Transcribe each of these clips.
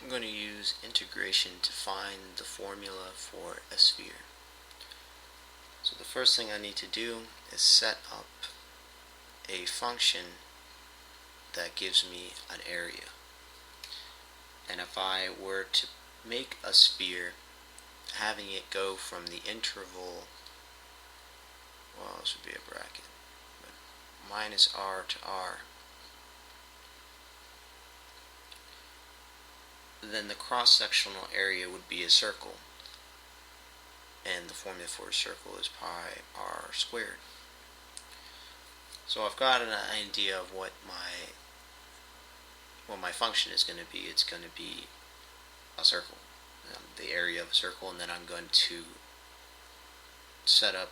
I'm going to use integration to find the formula for a sphere. So the first thing I need to do is set up a function that gives me an area. And if I were to make a sphere, having it go from the interval, well, this would be a bracket, but minus r to r, then the cross-sectional area would be a circle, and the formula for a circle is pi r squared. So I've got an idea of what my function is going to be. It's going to be a circle, the area of a circle, and then I'm going to set up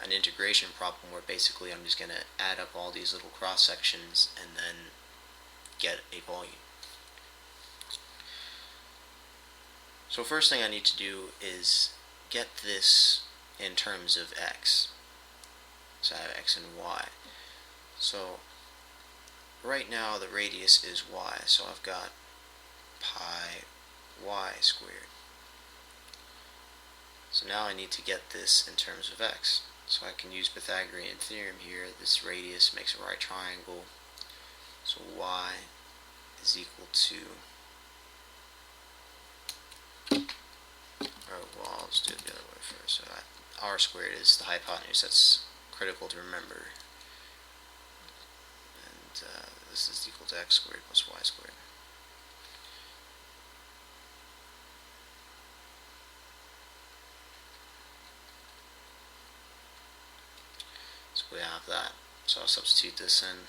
an integration problem where basically I'm just going to add up all these little cross sections and then get a volume. So first thing I need to do is get this in terms of x. So I have x and y. So right now the radius is y, so I've got pi y squared. So now I need to get this in terms of x. So I can use Pythagorean theorem here. This radius makes a right triangle. So y is equal to, well, let's do it the other way first. So r squared is the hypotenuse. That's critical to remember. And this is equal to x squared plus y squared. So we have that. So I'll substitute this in.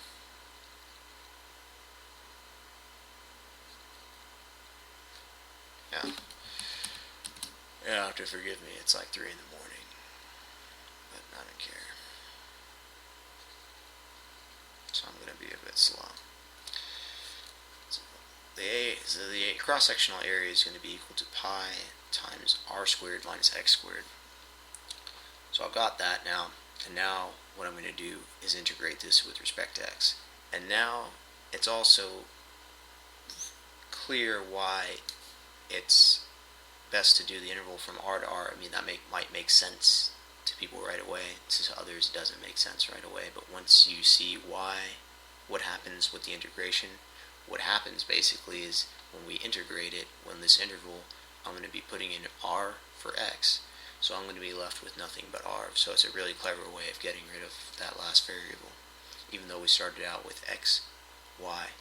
Yeah. You have to forgive me, it's like 3 in the morning. But I don't care. So I'm going to be a bit slow. So the cross-sectional area is going to be equal to pi times r squared minus x squared. So I've got that now. And now what I'm going to do is integrate this with respect to x. And now it's also clear why it's best to do the interval from r to r. I mean, that might make sense to people right away. To others, it doesn't make sense right away. But once you see what happens with the integration, what happens basically is when we integrate it, when this interval, I'm going to be putting in r for x. So I'm going to be left with nothing but r. So it's a really clever way of getting rid of that last variable. Even though we started out with x, y,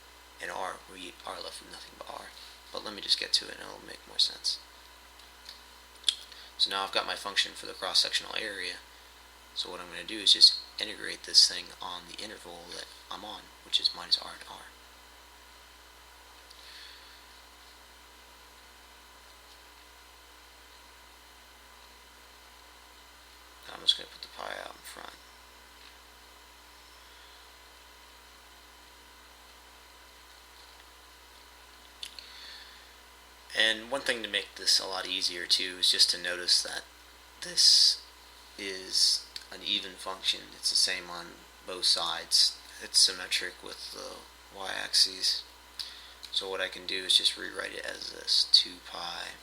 and r, we are left with nothing but r. But let me just get to it and it'll make more sense. So now I've got my function for the cross-sectional area. So what I'm going to do is just integrate this thing on the interval that I'm on, which is minus r to r. I'm just going to put the pi out in front. And one thing to make this a lot easier too is just to notice that this is an even function. It's the same on both sides. It's symmetric with the y-axis. So what I can do is just rewrite it as this: 2 pi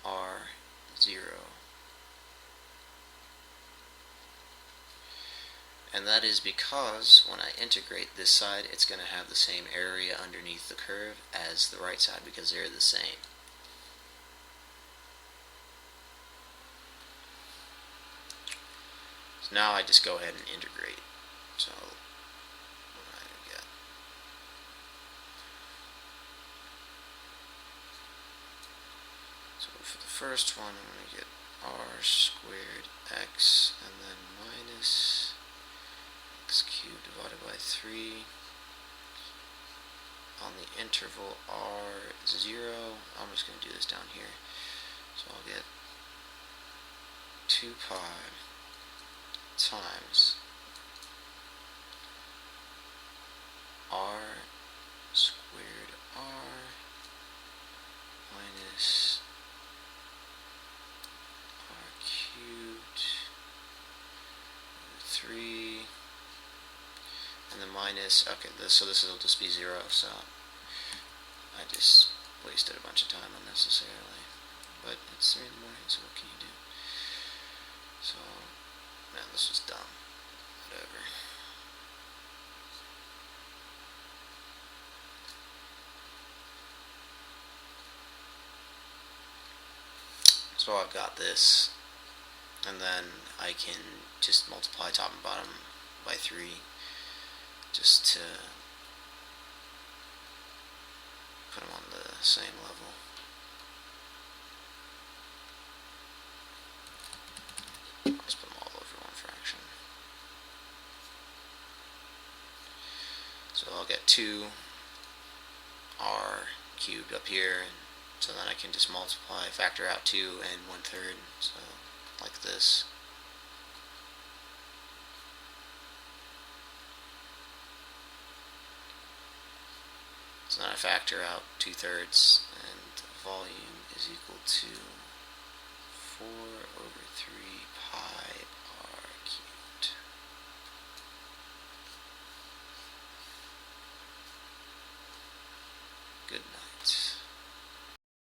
r 0. And that is because when I integrate this side, it's going to have the same area underneath the curve as the right side because they're the same. So now I just go ahead and integrate. So what do I get? So for the first one, I'm going to get r squared x and then minus x cubed divided by 3 on the interval r0. I'm just going to do this down here. So I'll get 2 pi times r squared r minus r cubed 3 and then minus minus, okay, so this will just be 0, so I just wasted a bunch of time unnecessarily. But it's 3 in the morning, so what can you do? So, man, this was dumb. Whatever. So I've got this, and then I can just multiply top and bottom by 3 just to put them on the same level. Let's put them all over one fraction. So I'll get 2 r cubed up here, and so then I can just multiply, factor out 2 and 1/3, so like this. So then I factor out 2/3, and volume is equal to 4 over 3